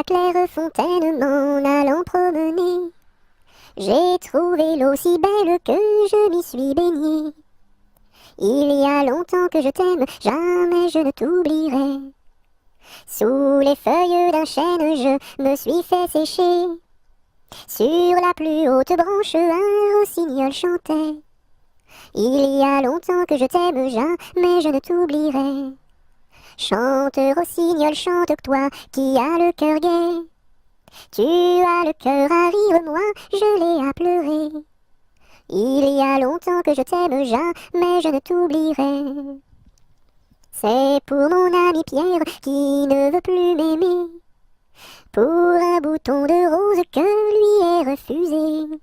claire fontaine m'en allant promener, j'ai trouvé l'eau si belle que je m'y suis baignée. Il y a longtemps que je t'aime, jamais je ne t'oublierai. Sous les feuilles d'un chêne, je me suis fait sécher. Sur la plus haute branche, un rossignol chantait. Il y a longtemps que je t'aime, jamais je ne t'oublierai. Chante, rossignol, chante, toi qui as le cœur gai. Tu as le cœur à rire, moi je l'ai à pleurer. Il y a longtemps que je t'aime, jamais je ne t'oublierai. C'est pour mon ami Pierre qui ne veut plus m'aimer, pour un bouton de rose que lui est refusé.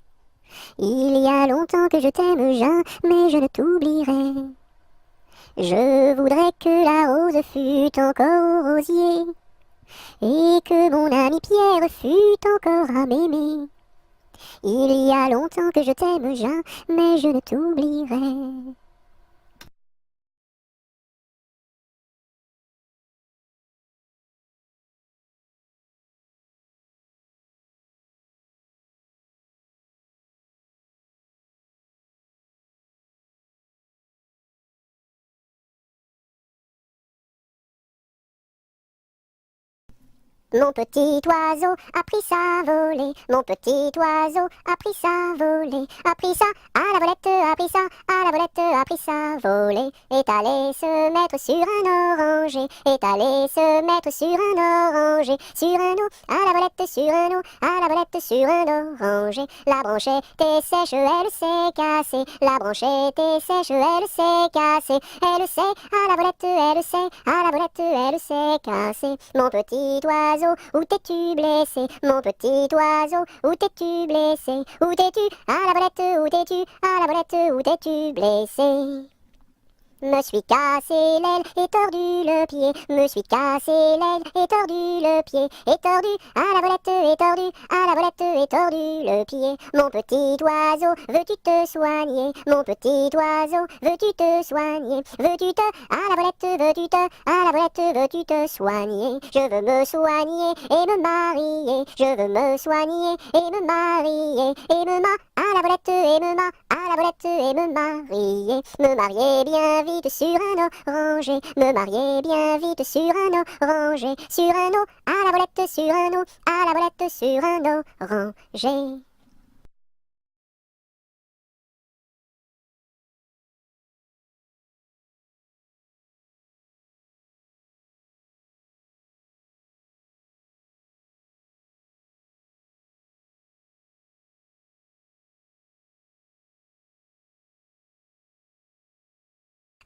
Il y a longtemps que je t'aime, jamais je ne t'oublierai. Je voudrais que la rose fût encore au rosier, et que mon ami Pierre fût encore à m'aimer. Il y a longtemps que je t'aime, jamais je ne t'oublierai. Mon petit oiseau a pris sa volée, mon petit oiseau a pris sa volée, a pris ça à la volette, a pris ça à la volette, a pris sa volée, est allé se mettre sur un oranger, est allé se mettre sur un oranger, sur un eau, à la volette, sur un eau, à la volette, sur un oranger. La branche était sèche, elle s'est cassée, la branche était sèche, elle s'est cassée, elle s'est à la volette, elle s'est à la volette, elle s'est cassée. Mon petit oiseau, où t'es-tu blessé? Mon petit oiseau, où t'es-tu blessé? Où t'es-tu? À la volette, où t'es-tu? À la volette, où t'es-tu blessé? Me suis cassé l'aile et tordu le pied, me suis cassé l'aile et tordu le pied, et tordu à la volette et tordu à la volette et tordu le pied. Mon petit oiseau, veux-tu te soigner? Mon petit oiseau, veux-tu te soigner? Veux-tu te à la volette, veux-tu te à la volette, veux-tu te soigner? Je veux me soigner et me marier, je veux me soigner et me marier, et me à la volette et me à la volette et me marier bien vite sur un oranger, me marier bien vite sur un oranger, sur un eau, à la volette, sur un eau, à la volette, sur un oranger.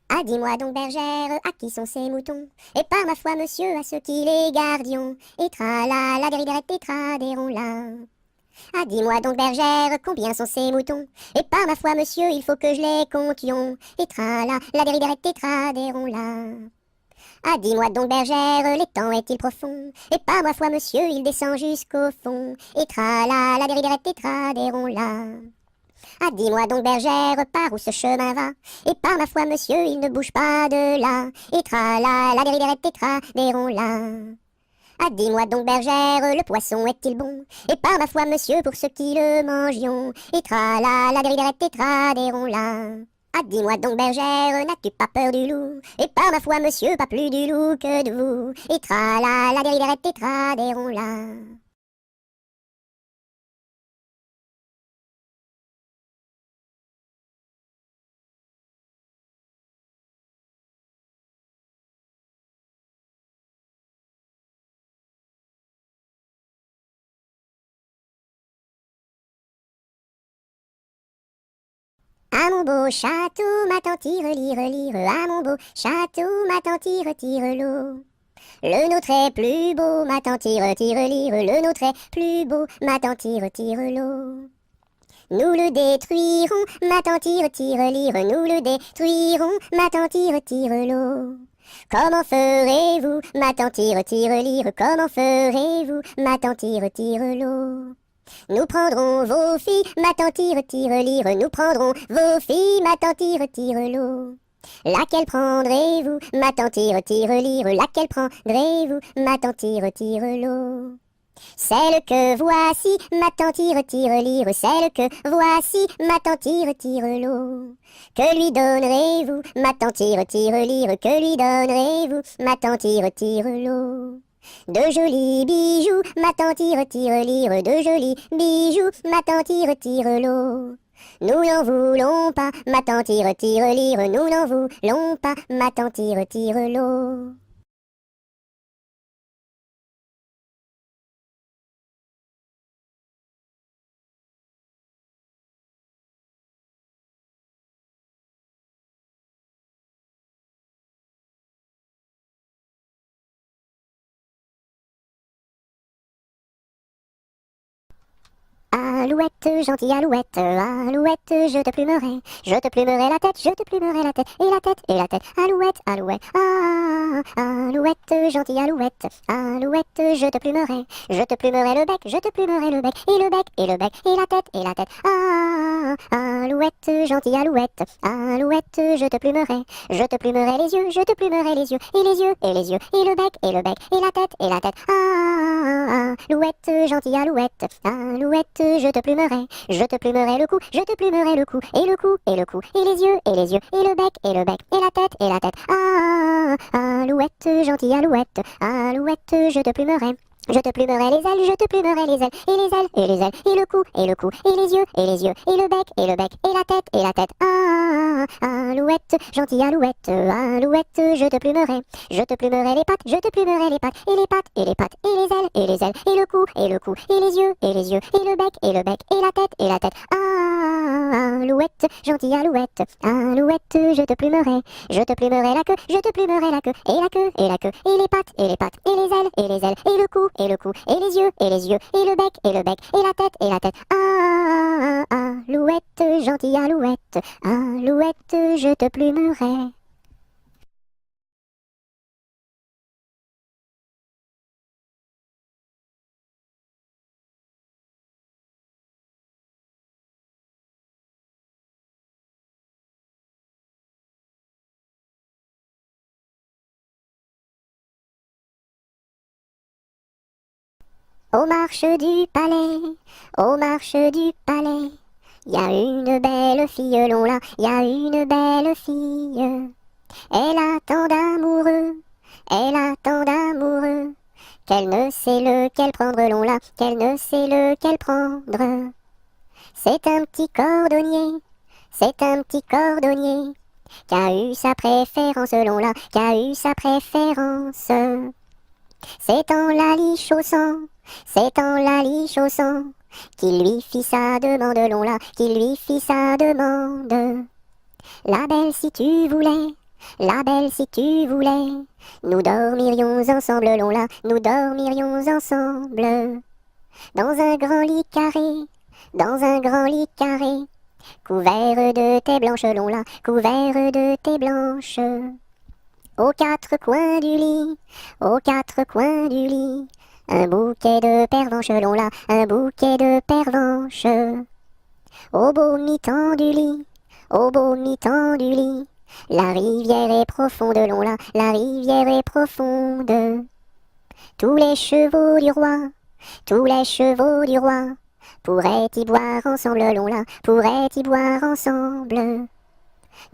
Ah, dis-moi donc, bergère, à qui sont ces moutons? Et par ma foi, monsieur, à ceux qui les gardions. Et tra-la, la dériderette, et tra-déron-la. Ah, dis-moi donc, bergère, combien sont ces moutons? Et par ma foi, monsieur, il faut que je les comptions. Et tra-la, la dériderette, et tra-déron-la. Ah, dis-moi donc, bergère, l'étang est-il profond? Et par ma foi, monsieur, il descend jusqu'au fond. Et tra-la, la dériderette, et tra-déron-la. Ah, dis-moi donc, bergère, par où ce chemin va? Et par ma foi, monsieur, il ne bouge pas de là. Et tra-la, la dériderette, et tra-déron-la. Ah, dis-moi donc, bergère, le poisson est-il bon? Et par ma foi, monsieur, pour ceux qui le mangions. Et tra-la, la dériderette, et tra-déron-la. Ah, dis-moi donc, bergère, n'as-tu pas peur du loup? Et par ma foi, monsieur, pas plus du loup que de vous. Et tra-la, la dériderette, et tra-déron-la. À mon beau château, ma tante tire, lire, lire, à mon beau château, ma tante tire, tire l'eau. Le nôtre est plus beau, ma tante tire, tire, lire, le nôtre est plus beau, ma tante tire, tire l'eau. Nous le détruirons, ma tante tire, tire, lire, nous le détruirons, ma tante tire, tire l'eau. Comment ferez-vous, ma tante tire, tire, lire, comment ferez-vous, ma tante tire, tire l'eau. Nous prendrons vos filles, ma tante tire, tire, lire, nous prendrons vos filles, ma tante tire, tire l'eau. Laquelle prendrez-vous, ma tante tire, tire, lire, laquelle prendrez-vous, ma tante tire, tire l'eau. Celle que voici, ma tante tire-lire, celle que voici, ma tante tire-l'eau. Que lui donnerez-vous, ma tante tire-lire, que lui donnerez-vous, ma tante tire-l'eau. De jolis bijoux, ma tante tire-lire, de jolis bijoux, ma tante tire-l'eau. Nous n'en voulons pas, ma tante tire-lire, nous n'en voulons pas, ma tante tire-l'eau. Alouette, gentille alouette, alouette, je te plumerai la tête, je te plumerai la tête, et la tête, alouette, alouette, alouette, gentille alouette, alouette, je te plumerai le bec, je te plumerai le bec, et le bec, et le bec, et la tête, alouette, gentille alouette, alouette, je te plumerai les yeux, je te plumerai les yeux, et les yeux, et les yeux, et le bec, et le bec, et la tête, alouette, gentille alouette, alouette, je te plumerai le cou, je te plumerai le cou, et le cou, et le cou, et les yeux, et les yeux, et le bec, et la tête, alouette, gentille alouette, alouette, je te plumerai les ailes, je te plumerai les ailes, et les ailes, et les ailes, et le cou, et le cou, et les yeux, et les yeux, et le bec, et la tête, alouette, gentille alouette, alouette, je te plumerai les pattes, je te plumerai les pattes, et les pattes, et les pattes, et les ailes, et les ailes, et le cou, et le cou, et les yeux, et les yeux, et le bec, et la tête, alouette, gentille alouette, alouette, je te plumerai la queue, je te plumerai la queue, et la queue, et la queue, et les pattes, et les pattes, et les ailes, et les ailes, et le cou, et le cou, et les yeux, et les yeux, et le bec, et la tête, alouette, gentille alouette, alouette, je te plumerai. Aux marches du palais, aux marches du palais, y a une belle fille, l'on là, y a une belle fille. Elle a tant d'amoureux, qu'elle ne sait lequel prendre, l'on là, qu'elle ne sait lequel prendre. C'est un petit cordonnier, c'est un petit cordonnier, qui a eu sa préférence, l'on là, qui a eu sa préférence. C'est en la lichaussant, c'est en la lichaussant, qu'il lui fit sa demande, l'on là, qu'il lui fit sa demande. La belle si tu voulais, la belle si tu voulais, nous dormirions ensemble, l'on là, nous dormirions ensemble. Dans un grand lit carré, dans un grand lit carré, couvert de tais blanches, l'on là, couvert de tais blanches. Aux quatre coins du lit, aux quatre coins du lit, un bouquet de pervenches, l'on là, un bouquet de pervenches. Au beau mi-temps du lit, au beau mi-temps du lit, la rivière est profonde, l'on là, la rivière est profonde. Tous les chevaux du roi, tous les chevaux du roi, pourraient y boire ensemble, l'on là, pourraient y boire ensemble.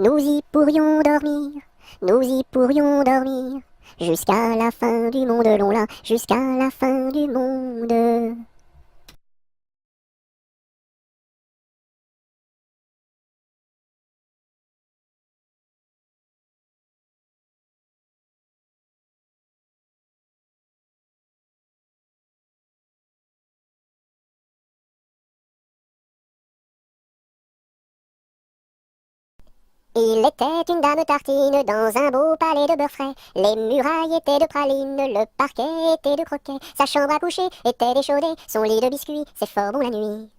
Nous y pourrions dormir, nous y pourrions dormir, jusqu'à la fin du monde, l'on là, jusqu'à la fin du monde. Il était une dame tartine dans un beau palais de beurre frais. Les murailles étaient de pralines, le parquet était de croquets. Sa chambre à coucher était d'échaudée, son lit de biscuits, c'est fort bon la nuit.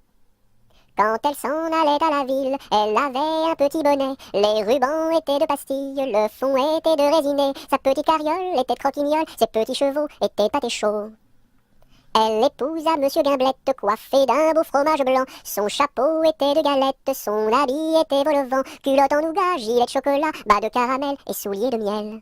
Quand elle s'en allait à la ville, elle avait un petit bonnet. Les rubans étaient de pastilles, le fond était de résiné. Sa petite carriole était de croquignole, ses petits chevaux étaient pâtés chauds. Elle épousa Monsieur Gimblette, coiffé d'un beau fromage blanc. Son chapeau était de galette, son habit était vol au vent. Culotte en nougat, gilet de chocolat, bas de caramel et souliers de miel.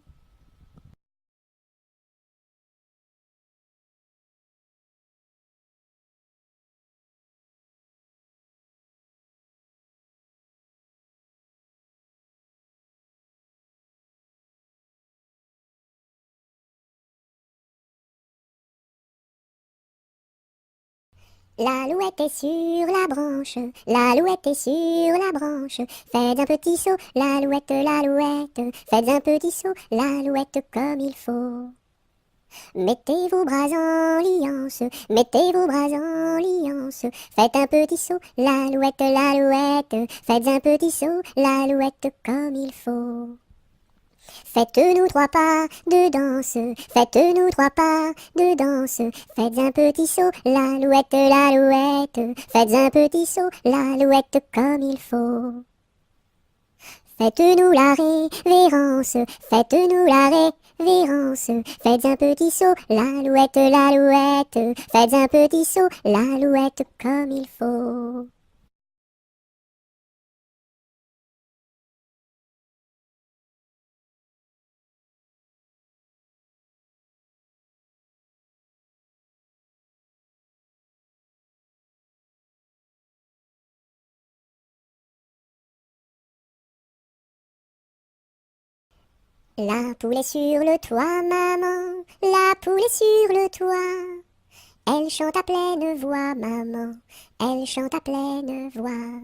L'alouette est sur la branche, l'alouette est sur la branche. Faites un petit saut, l'alouette, l'alouette. Faites un petit saut, l'alouette comme il faut. Mettez vos bras en liance, mettez vos bras en liance. Faites un petit saut, l'alouette, l'alouette. Faites un petit saut, l'alouette comme il faut. Faites-nous 3 pas de danse, faites-nous 3 pas de danse. Faites un petit saut, l'alouette, l'alouette. Faites un petit saut, l'alouette comme il faut. Faites-nous la révérence, faites-nous la révérence. Faites un petit saut, l'alouette, l'alouette. Faites un petit saut, l'alouette comme il faut. La poule est sur le toit, maman, la poule est sur le toit. Elle chante à pleine voix, maman, elle chante à pleine voix.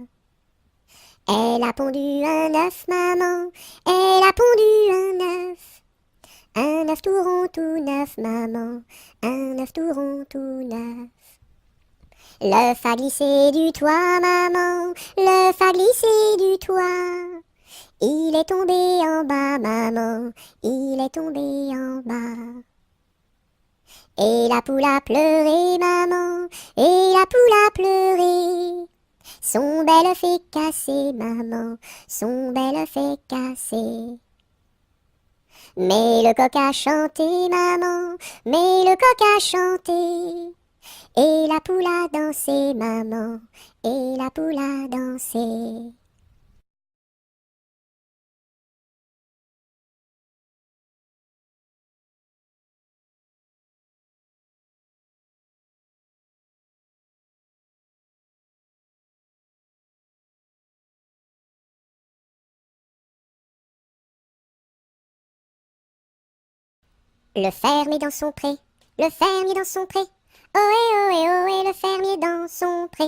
Elle a pondu un œuf, maman, elle a pondu un œuf. Un œuf tout rond, tout neuf, maman, un œuf tout rond, tout neuf. L'œuf a glissé du toit, maman, l'œuf a glissé du toit. Il est tombé en bas, maman, il est tombé en bas. Et la poule a pleuré, maman, et la poule a pleuré. Son bel œuf est cassé, maman, son bel œuf est cassé. Mais le coq a chanté, maman, mais le coq a chanté. Et la poule a dansé, maman, et la poule a dansé. Le fermier dans son pré, le fermier dans son pré. Ohé, ohé, ohé, le fermier dans son pré.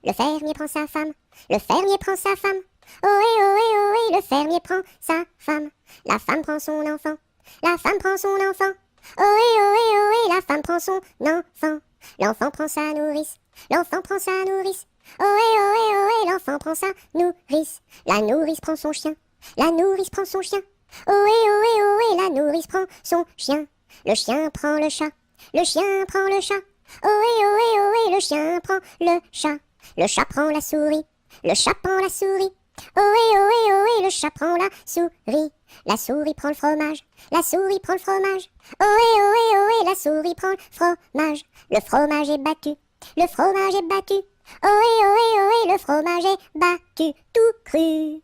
Le fermier prend sa femme, le fermier prend sa femme. Ohé, ohé, ohé, le fermier prend sa femme. La femme prend son enfant, la femme prend son enfant. Ohé, ohé, ohé, la femme prend son enfant. L'enfant prend sa nourrice, l'enfant prend sa nourrice. Ohé, ohé, ohé, l'enfant prend sa nourrice. La nourrice prend son chien, la nourrice prend son chien. Ohé, ohé, ohé, la nourrice prend son chien. Le chien prend le chat, le chien prend le chat. Ohé, ohé, ohé, le chien prend le chat. Le chat prend la souris, le chat prend la souris. Ohé, ohé, ohé, le chat prend la souris. La souris prend le fromage, la souris prend le fromage. Ohé, ohé, ohé, la souris prend le fromage. Le fromage est battu, le fromage est battu. Ohé, ohé, ohé, le fromage est battu, tout cru.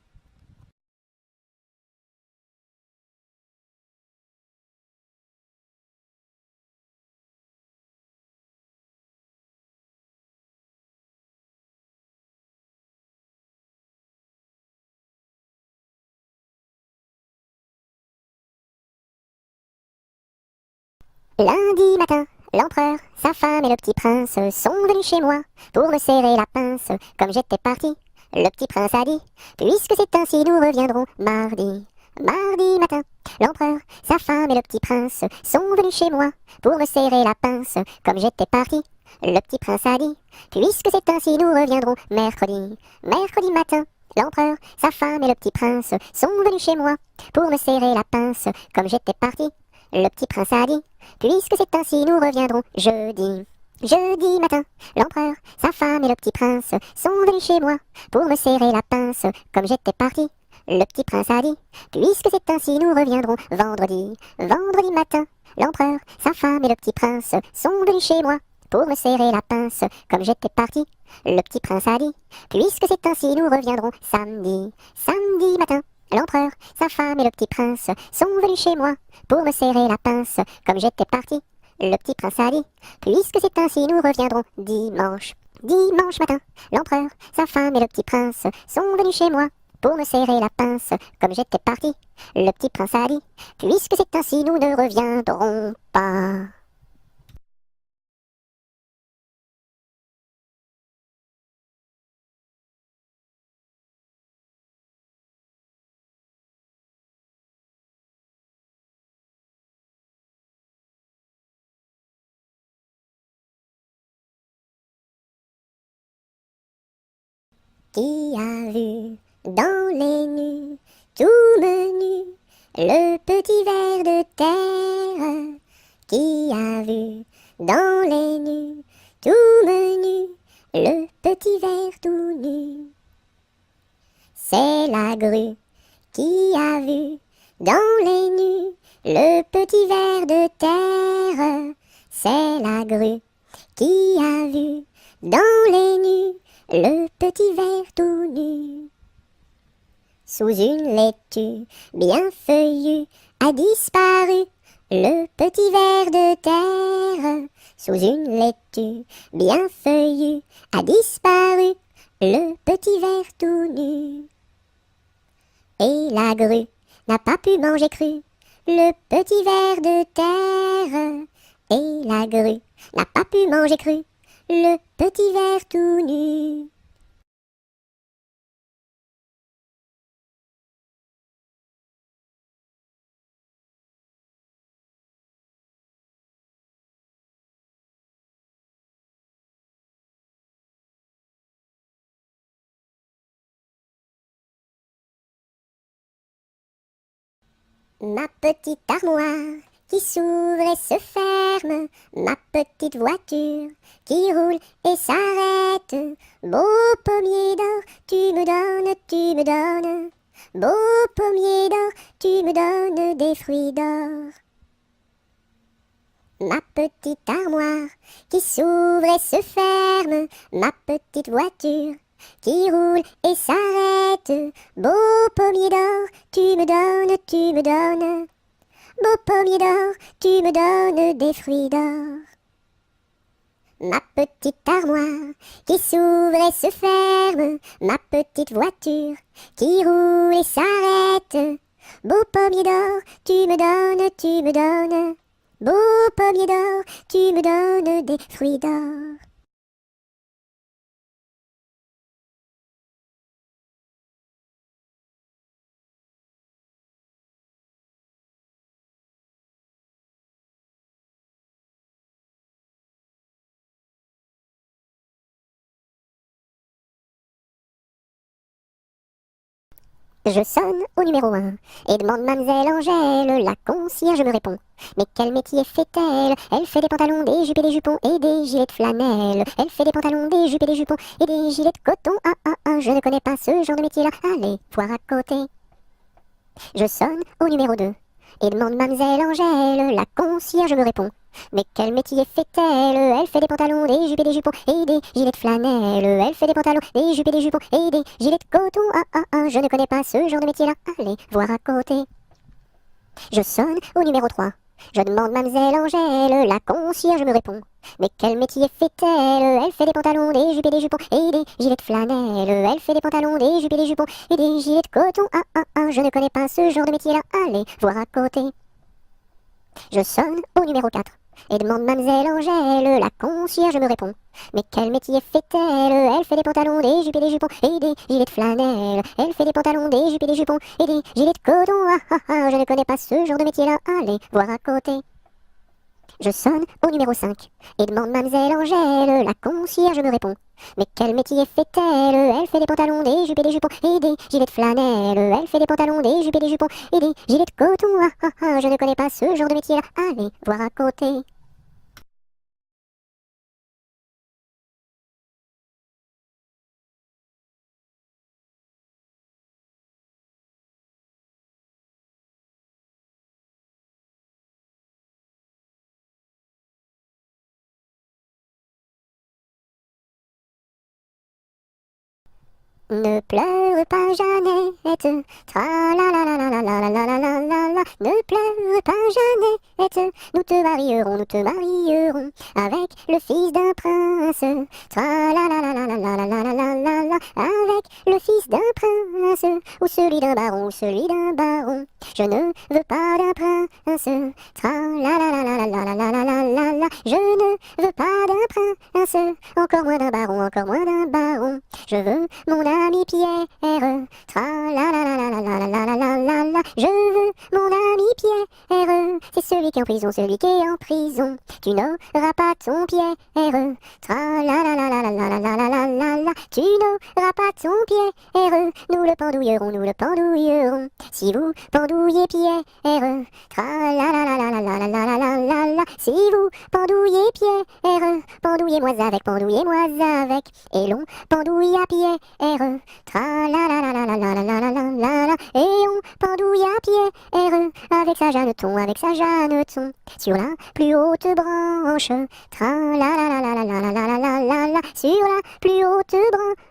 Lundi matin, l'empereur, sa femme et le petit prince sont venus chez moi pour me serrer la pince comme j'étais parti. Le petit prince a dit, puisque c'est ainsi nous reviendrons mardi. Mardi matin, l'empereur, sa femme et le petit prince sont venus chez moi pour me serrer la pince comme j'étais parti. Le petit prince a dit, puisque c'est ainsi nous reviendrons mercredi. Mercredi matin, l'empereur, sa femme et le petit prince sont venus chez moi pour me serrer la pince comme j'étais parti. Le petit prince a dit, puisque c'est ainsi nous reviendrons jeudi. Jeudi matin, l'empereur, sa femme et le petit prince sont venus chez moi pour me serrer la pince comme j'étais parti. Le petit prince a dit, puisque c'est ainsi nous reviendrons vendredi. Vendredi matin, l'empereur, sa femme et le petit prince sont venus chez moi pour me serrer la pince comme j'étais parti. Le petit prince a dit, puisque c'est ainsi nous reviendrons samedi. Samedi matin, l'empereur, sa femme et le petit prince sont venus chez moi pour me serrer la pince comme j'étais parti. Le petit prince a dit, puisque c'est ainsi nous reviendrons dimanche. Dimanche matin, l'empereur, sa femme et le petit prince sont venus chez moi pour me serrer la pince comme j'étais parti. Le petit prince a dit, puisque c'est ainsi nous ne reviendrons pas. Qui a vu dans les nues, tout menu, le petit ver de terre? Qui a vu dans les nues, tout menu, le petit ver tout nu? C'est la grue qui a vu dans les nues, le petit ver de terre. C'est la grue qui a vu dans les nues, le petit ver tout nu. Sous une laitue bien feuillue a disparu le petit ver de terre. Sous une laitue bien feuillue a disparu le petit ver tout nu. Et la grue n'a pas pu manger cru le petit ver de terre. Et la grue n'a pas pu manger cru le petit ver tout nu. Ma petite armoire qui s'ouvre et se ferme, ma petite voiture qui roule et s'arrête. Beau pommier d'or, tu me donnes. Beau pommier d'or, tu me donnes des fruits d'or. Ma petite armoire qui s'ouvre et se ferme, ma petite voiture qui roule et s'arrête. Beau pommier d'or, tu me donnes. Beau pommier d'or, tu me donnes des fruits d'or. Ma petite armoire qui s'ouvre et se ferme, ma petite voiture qui roule et s'arrête. Beau pommier d'or, tu me donnes. Beau pommier d'or, tu me donnes des fruits d'or. Je sonne au numéro 1 et demande mademoiselle Angèle, la concierge me répond. Mais quel métier fait-elle? Elle fait des pantalons, des jupes et des jupons et des gilets de flanelle. Elle fait des pantalons, des jupes et des jupons et des gilets de coton. Je ne connais pas ce genre de métier-là. Allez, voir à côté. Je sonne au numéro 2 et demande mademoiselle Angèle, la concierge me répond. Mais quel métier fait-elle? Elle fait des pantalons, des jupes et des jupons et des gilets de flanelle. Elle fait des pantalons, des jupes et des jupons et des gilets de coton. Je ne connais pas ce genre de métier-là. Allez, voir à côté. Je sonne au numéro 3. Je demande mademoiselle Angèle, la concierge me répond. Mais quel métier fait-elle? Elle fait des pantalons, des jupes et des jupons et des gilets de flanelle. Elle fait des pantalons, des jupes et des jupons et des gilets de coton. Je ne connais pas ce genre de métier-là. Allez, voir à côté. Je sonne au numéro 4 et demande mademoiselle Angèle, la concierge me répond. Mais quel métier fait-elle? Elle fait des pantalons, des jupes et des jupons et des gilets de flanelle. Elle fait des pantalons, des jupes et des jupons et des gilets de coton. Je ne connais pas ce genre de métier-là. Allez, voir à côté. Je sonne au numéro 5 et demande mademoiselle Angèle, la concierge me répond. Mais quel métier fait-elle? Elle fait des pantalons, des jupes et des jupons et des gilets de flanelle. Elle fait des pantalons, des jupes et des jupons et des gilets de coton. Je ne connais pas ce genre de métier-là. Allez, voir à côté. Ne pleure pas Jeannette, tra la la la la la la la la la la la. Ne pleure pas Jeannette, nous te marierons avec le fils d'un prince. Tra la la la la la la la la la la la, avec le fils d'un prince, ou celui d'un baron, ou celui d'un baron. Je ne veux pas d'un prince, tra la la la la la la la la la la la. Je ne veux pas d'un prince, encore moins d'un baron, encore moins d'un baron. Je veux mon ami Pierre. Tra la la la la la la la la la la la. Je veux mon ami Pierre. C'est celui qui est en prison, celui qui est en prison. Tu n'auras pas ton Pierre. Tra la la la la la la la la la la la la. Tu n'auras pas ton Pierre. Nous le pendouillerons, nous le pendouillerons. Si vous pendouillez Pierre. Tra la la la la la la la la la la la. Si vous pendouillez Pierre. Pendouillez-moi avec, pendouillez-moi avec. Et l'on pendouille à Pierre. Tra la la la la la la la la la la la. Et on pendouille à Pierre. Avec sa Jeanneton, avec sa Jeanneton. Sur la plus haute branche. Tra la la la la la la la la la la la. Sur la plus haute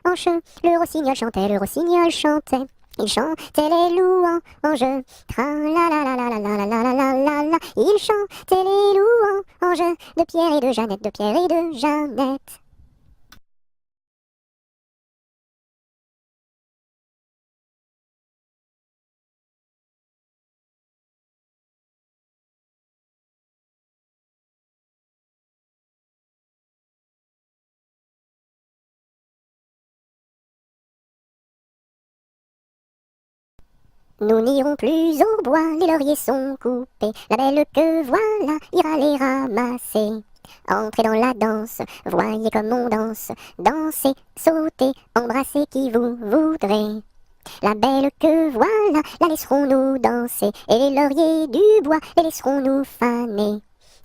branche. Le rossignol chantait, le rossignol chantait. Il chantait les louanges, tra la la la la la la la la la la la. Il chantait les louanges de Pierre et de Jeannette, de Pierre et de Jeannette. Nous n'irons plus au bois, les lauriers sont coupés. La belle que voilà ira les ramasser. Entrez dans la danse, voyez comme on danse. Dansez, sautez, embrassez qui vous voudrez. La belle que voilà, la laisserons-nous danser. Et les lauriers du bois, les laisserons-nous faner.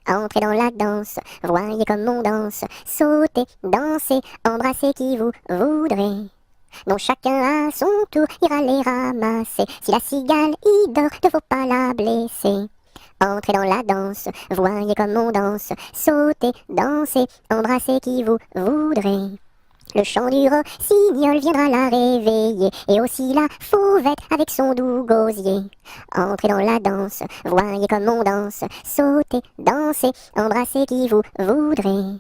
Entrez dans la danse, voyez comme on danse. Sautez, dansez, embrassez qui vous voudrez. Donc chacun à son tour ira les ramasser. Si la cigale y dort, ne faut pas la blesser. Entrez dans la danse, voyez comme on danse. Sautez, dansez, embrassez qui vous voudrez. Le chant du rossignol viendra la réveiller, et aussi la fauvette avec son doux gosier. Entrez dans la danse, voyez comme on danse. Sautez, dansez, embrassez qui vous voudrez.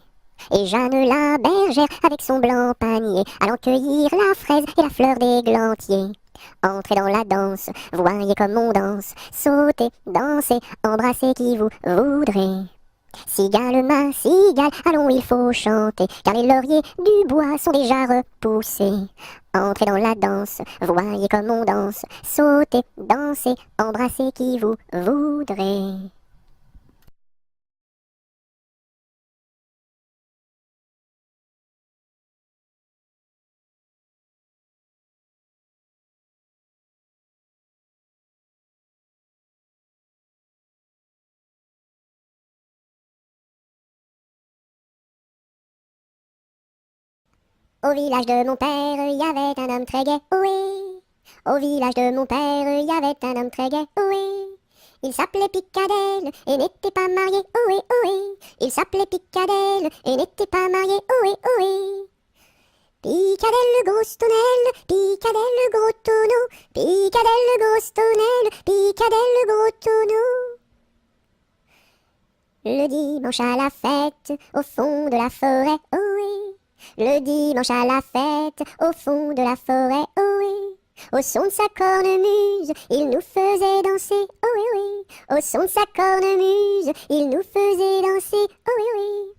Et Jeanne la bergère avec son blanc panier, allant cueillir la fraise et la fleur d'églantier. Entrez dans la danse, voyez comme on danse. Sautez, dansez, embrassez qui vous voudrez. Cigale, ma cigale, allons il faut chanter, car les lauriers du bois sont déjà repoussés. Entrez dans la danse, voyez comme on danse. Sautez, dansez, embrassez qui vous voudrez. Au village de mon père, il y avait un homme très gai, oui. Au village de mon père, il y avait un homme très gai, oui. Il s'appelait Picadelle et n'était pas marié, oui, oui. Il s'appelait Picadelle et n'était pas marié, oui, oui. Picadelle le gros tonnelle, Picadelle le gros tonneau, Picadelle le gros tonnelle, Picadelle le gros tonneau. Le dimanche à la fête, au fond de la forêt, oui. Le dimanche à la fête, au fond de la forêt, oh oui. Au son de sa cornemuse, il nous faisait danser, oh oui, oui. Au son de sa cornemuse, il nous faisait danser, oh oui, oui.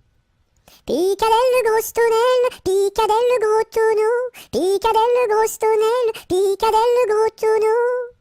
Picadelle le gros tonnelle, Picadelle le gros tonneau, Picadelle le gros tonnelle, Picadelle le gros tonneau.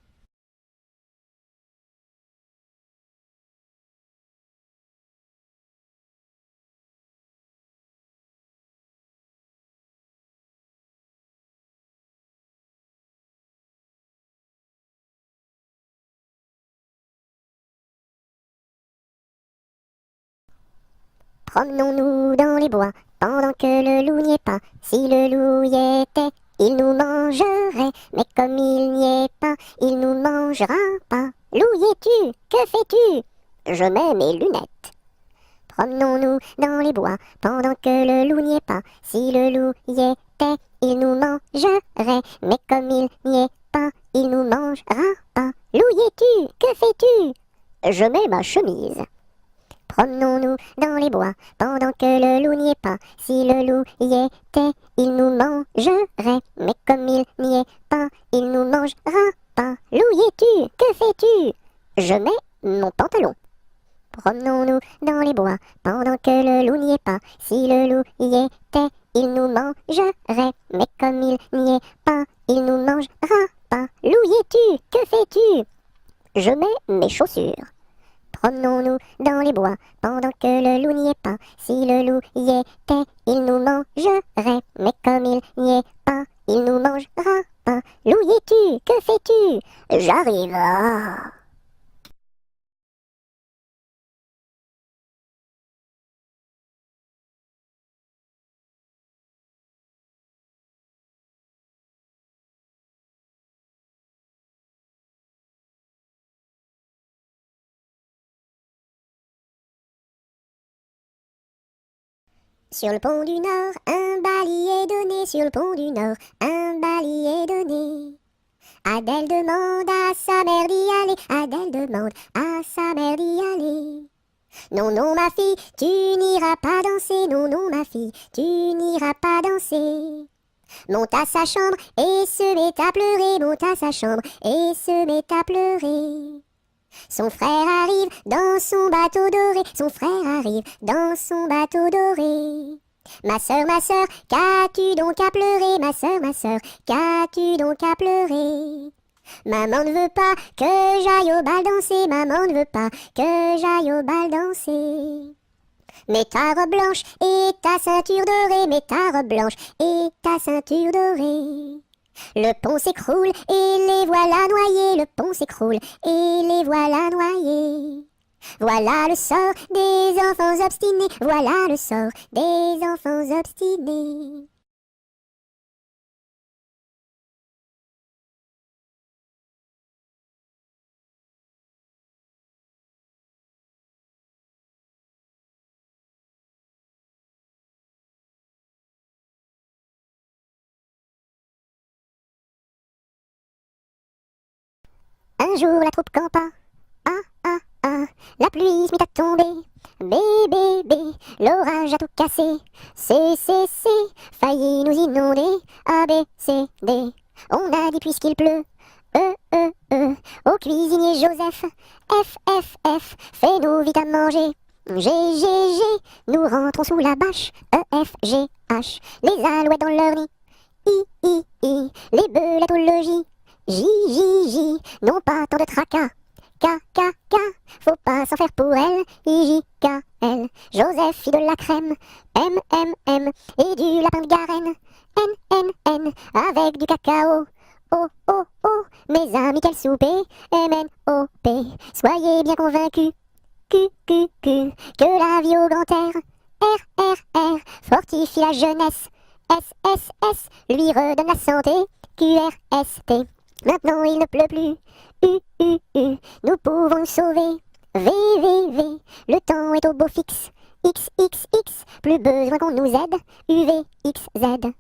Promenons-nous dans les bois, pendant que le loup n'y est pas. Si le loup y était, il nous mangerait, mais comme il n'y est pas, il nous mangera pas. Loup y es-tu? Que fais-tu? Je mets mes lunettes. Promenons-nous dans les bois, pendant que le loup n'y est pas. Si le loup y était, il nous mangerait, mais comme il n'y est pas, il nous mangera pas. Loup y es-tu? Que fais-tu? Je mets ma chemise. Promenons-nous dans les bois, pendant que le loup n'y est pas. Si le loup y était, il nous mangerait, mais comme il n'y est pas, il nous mangera pas. Loup y es-tu? Que fais-tu? Je mets mon pantalon. Promenons-nous dans les bois, pendant que le loup n'y est pas. Si le loup y était, il nous mangerait, mais comme il n'y est pas, il nous mangera pas. Loup, y es-tu? Que fais-tu? Je mets mes chaussures. Promenons-nous dans les bois, pendant que le loup n'y est pas. Si le loup y était, il nous mangerait, mais comme il n'y est pas, il nous mangera pas. Loup, y es-tu? Que fais-tu? J'arrive. Ah. Sur le pont du Nord, un bali est donné. Sur le pont du Nord, un bali est donné. Adèle demande à sa mère d'y aller. Adèle demande à sa mère d'y aller. Non, non, ma fille, tu n'iras pas danser. Non, non, ma fille, tu n'iras pas danser. Monte à sa chambre et se met à pleurer. Monte à sa chambre et se met à pleurer. Son frère arrive dans son bateau doré. Son frère arrive dans son bateau doré. Ma sœur, qu'as-tu donc à pleurer? Ma sœur, qu'as-tu donc à pleurer? Maman ne veut pas que j'aille au bal danser. Maman ne veut pas que j'aille au bal danser. Mets ta robe blanche et ta ceinture dorée. Mets ta robe blanche et ta ceinture dorée. Le pont s'écroule et les voilà noyés. Le pont s'écroule et les voilà noyés. Voilà le sort des enfants obstinés. Voilà le sort des enfants obstinés. Un jour la troupe campa. Ah, ah, ah, la pluie se mit à tomber. Bé, bé, bé, l'orage a tout cassé. C, failli nous inonder. A, B, C, D. On a dit puisqu'il pleut. Au cuisinier Joseph. F, fais-nous vite à manger. G, nous rentrons sous la bâche. E, F, G, H, les alouettes dans leur nid. I, les belettes au logis. J, non pas tant de tracas. K, faut pas s'en faire pour elle. I, Joseph fit de la crème. M, et du lapin de Garenne. N, avec du cacao. Oh, mes amis, quel souper. MNOP, soyez bien convaincus. Que la vie au grand air. R, fortifie la jeunesse. S, lui redonne la santé. QRST, maintenant il ne pleut plus. Nous pouvons nous sauver. V, le temps est au beau fixe. X, plus besoin qu'on nous aide. UVXZ.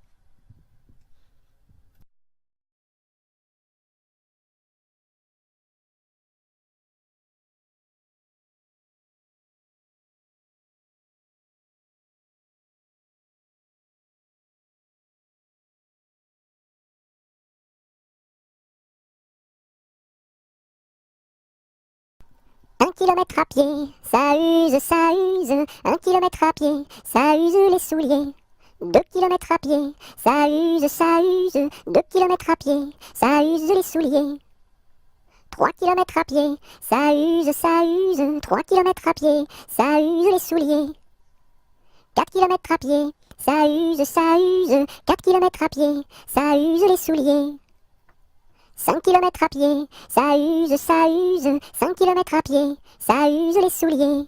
Un kilomètre à pied, ça use. Un kilomètre à pied, ça use les souliers. 2 kilomètres à pied, ça use. 2 kilomètres à pied, ça use les souliers. 3 kilomètres à pied, ça use. 3 kilomètres à pied, ça use les souliers. 4 kilomètres à pied, ça use. 4 kilomètres à pied, ça use les souliers. 5 kilomètres à pied, ça use. 5 kilomètres à pied, ça use les souliers.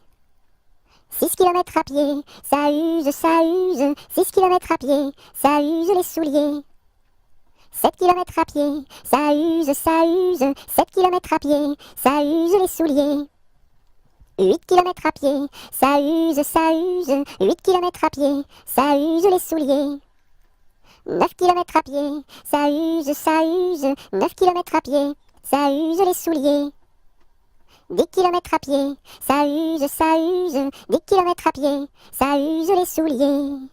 6 kilomètres à pied, ça use. 6 kilomètres à pied, ça use les souliers. 7 kilomètres à pied, ça use. 7 kilomètres à pied, ça use les souliers. 8 kilomètres à pied, ça use. 8 kilomètres à pied, ça use les souliers. 9 kilomètres à pied, ça use. 9 kilomètres à pied, ça use les souliers. 10 kilomètres à pied, ça use. 10 kilomètres à pied, ça use les souliers.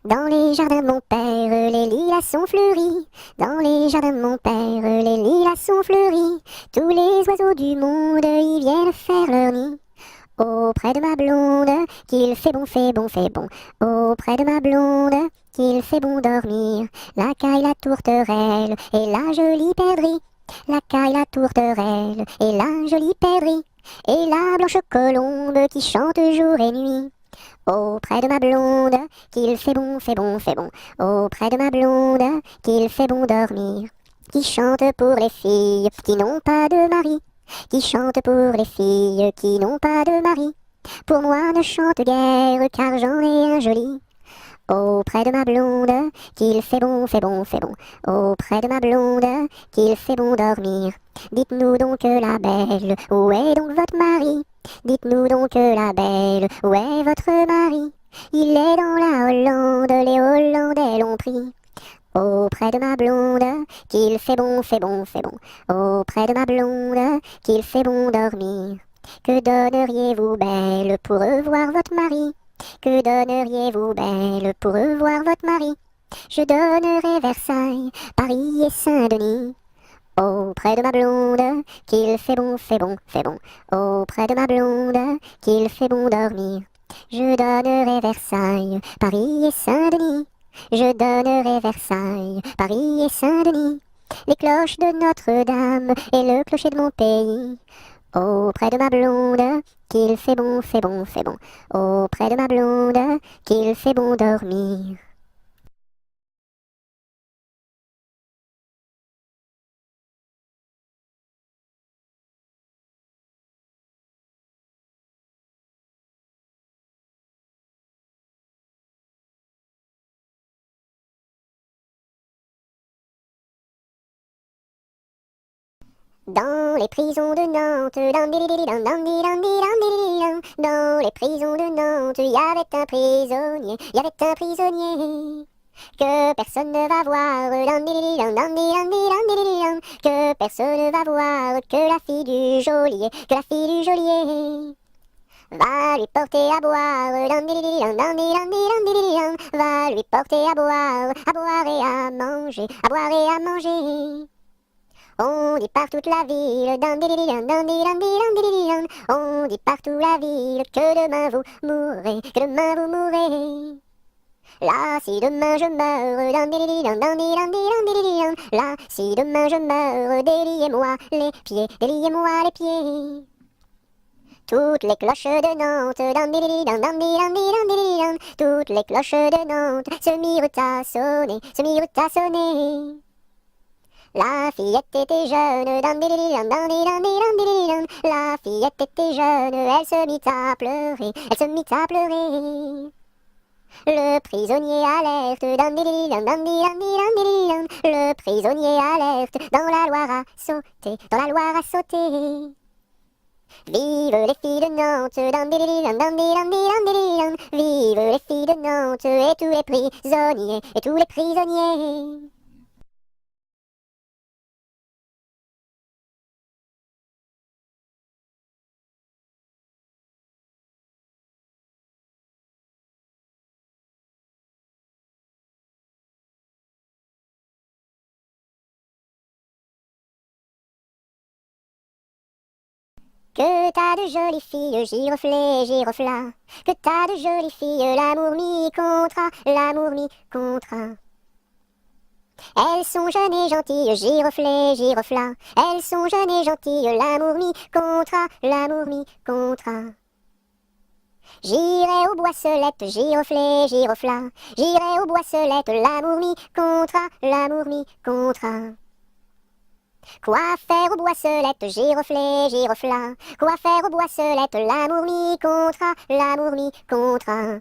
Dans les jardins de mon père, les lilas sont fleuris. Dans les jardins de mon père, les lilas sont fleuris. Tous les oiseaux du monde y viennent faire leur nid. Auprès de ma blonde, qu'il fait bon, fait bon, fait bon. Auprès de ma blonde, qu'il fait bon dormir. La caille, la tourterelle et la jolie perdrix. La caille, la tourterelle et la jolie perdrix. Et la blanche colombe qui chante jour et nuit. Auprès de ma blonde, qu'il fait bon, fait bon, fait bon. Auprès de ma blonde, qu'il fait bon dormir. Qui chante pour les filles qui n'ont pas de mari. Qui chante pour les filles qui n'ont pas de mari. Pour moi ne chante guère car j'en ai un joli. Auprès de ma blonde, qu'il fait bon, fait bon, fait bon. Auprès de ma blonde, qu'il fait bon dormir. Dites-nous donc la belle, où est donc votre mari? Dites-nous donc la belle, où est votre mari? Il est dans la Hollande, les Hollandais l'ont pris. Auprès de ma blonde, qu'il fait bon, fait bon, fait bon. Auprès de ma blonde, qu'il fait bon dormir. Que donneriez-vous belle pour revoir votre mari? Que donneriez-vous belle pour revoir votre mari? Je donnerais Versailles, Paris et Saint-Denis. Auprès de ma blonde, qu'il fait bon, fait bon, fait bon. Auprès de ma blonde, qu'il fait bon dormir. Je donnerai Versailles, Paris et Saint-Denis. Je donnerai Versailles, Paris et Saint-Denis. Les cloches de Notre-Dame et le clocher de mon pays. Auprès de ma blonde, qu'il fait bon, fait bon, fait bon. Auprès de ma blonde, qu'il fait bon dormir. Dans les prisons de Nantes, dans les prisons de Nantes, il y avait un prisonnier, il y avait un prisonnier que personne ne va voir, que personne ne va voir, que la fille du geôlier, que la fille du geôlier va lui porter à boire, va lui porter à boire et à manger, à boire et à manger. On dit par toute la ville, on dit partout la ville que demain vous mourrez, que demain vous mourrez. Là, si demain je meurs, là, si demain je meurs, déliez-moi les pieds, déliez-moi les pieds. Toutes les cloches de Nantes, toutes les cloches de Nantes se mirent à sonner, se mirent à sonner. La fillette était jeune, la fillette était jeune, elle se mit à pleurer, elle se mit à pleurer. Le prisonnier alerte, le prisonnier alerte, dans la Loire à sauter, dans la Loire à sauter. Vive les filles de Nantes, vive les filles de Nantes, et tous les prisonniers, et tous les prisonniers. Que t'as de jolies filles, giroflées, giroflas. Que t'as de jolies filles, l'amour mi contra, l'amour mi contra. Elles sont jeunes et gentilles, giroflées, giroflas. Elles sont jeunes et gentilles, l'amour mi contra, l'amour mi contra. J'irai aux boisselettes, giroflées, giroflas. J'irai aux boisselettes, l'amour mi contra, l'amour mi contra. Quoi faire aux boisselettes, giroflées, giroflas? Quoi faire aux boisselettes, l'amour mi contra, l'amour mi contra.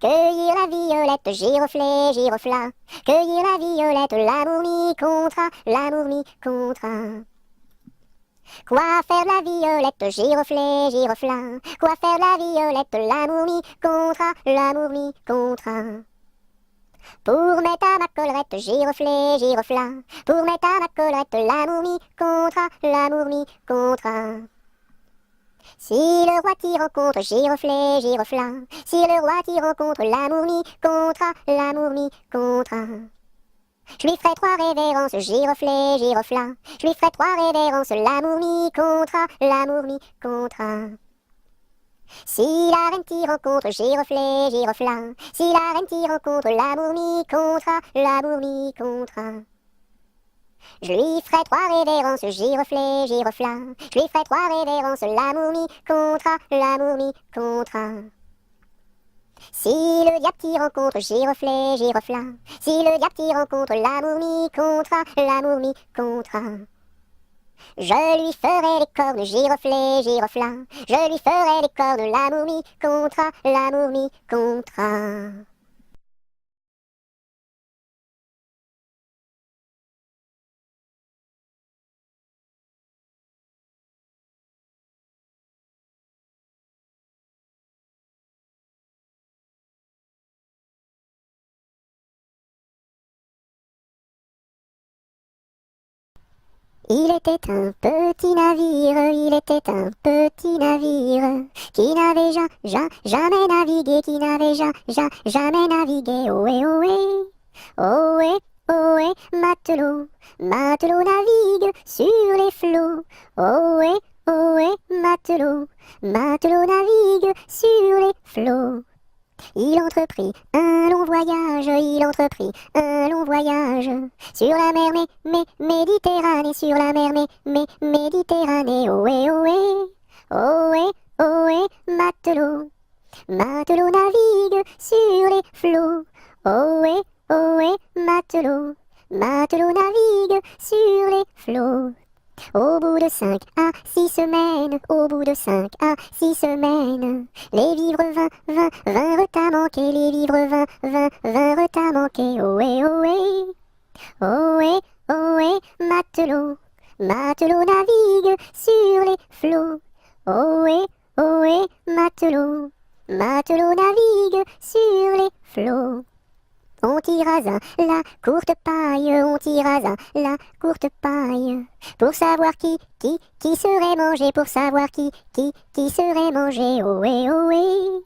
Cueillir la violette, giroflées, giroflas. Cueillir la violette, l'amour mi contra, l'amour mi contra. Quoi faire la violette, giroflées, giroflas? Quoi faire la violette, l'amour mi contra, l'amour mi contra. Pour mettre à ma collerette, giroflées, giroflas. Pour mettre à ma collerette, l'amour mi contra, l'amour mi contra. Si le roi t'y rencontre giroflée, girofla, si le roi t'y rencontre l'amour mi contra, l'amour mi contra. Je lui ferai 3 révérences, giroflée, girofla, je lui ferai 3 révérences, l'amour mi contra, l'amour mi contra. Si la reine t'y rencontre giroflée, girofla, si la reine t'y rencontre l'amour mi contra, l'amour mi contra. Je lui ferai 3 révérences, giroflée, girofla, je lui ferai 3 révérences, l'amour mi contra, l'amour mi contra. Si le diable t'y rencontre giroflée, girofla, si le diable t'y rencontre l'amour mi contra, l'amour mi contra. Je lui ferai les cornes, giroflée, girofla, je lui ferai les cornes, l'amour mi contra, l'amour mi contra. Il était un petit navire, il était un petit navire, qui n'avait jamais navigué, qui n'avait jamais navigué, ohé, ohé, ohé, ohé, matelot, matelot navigue sur les flots, ohé, ohé, matelot, matelot navigue sur les flots. Il entreprit un long voyage, il entreprit un long voyage sur la mer Méditerranée, sur la mer Méditerranée, ohé, ohé, ohé, ohé, matelot, matelot navigue sur les flots, ohé, ohé, matelot, matelot navigue sur les flots. Au bout de 5 à 6 semaines, au bout de 5 à 6 semaines, les vivres vinrent à manquer, les vivres vinrent à manquer, ohé, ohé, ohé, ohé, matelot, matelot navigue sur les flots, ohé, ohé, matelot, matelot navigue sur les flots. On tirasa la courte paille, on tirasa la courte paille, pour savoir qui serait mangé, pour savoir qui serait mangé, ohé, ohé,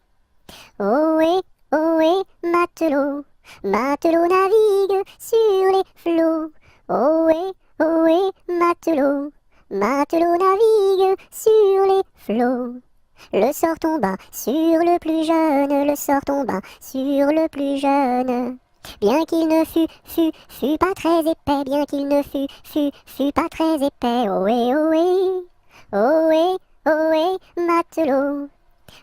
ohé, ohé, matelot, matelot navigue sur les flots, ohé, ohé, matelot, matelot navigue sur les flots. Le sort tomba sur le plus jeune, le sort tomba sur le plus jeune. Bien qu'il ne fût pas très épais, bien qu'il ne fût pas très épais, ohé, ohé, ohé, ohé, matelot,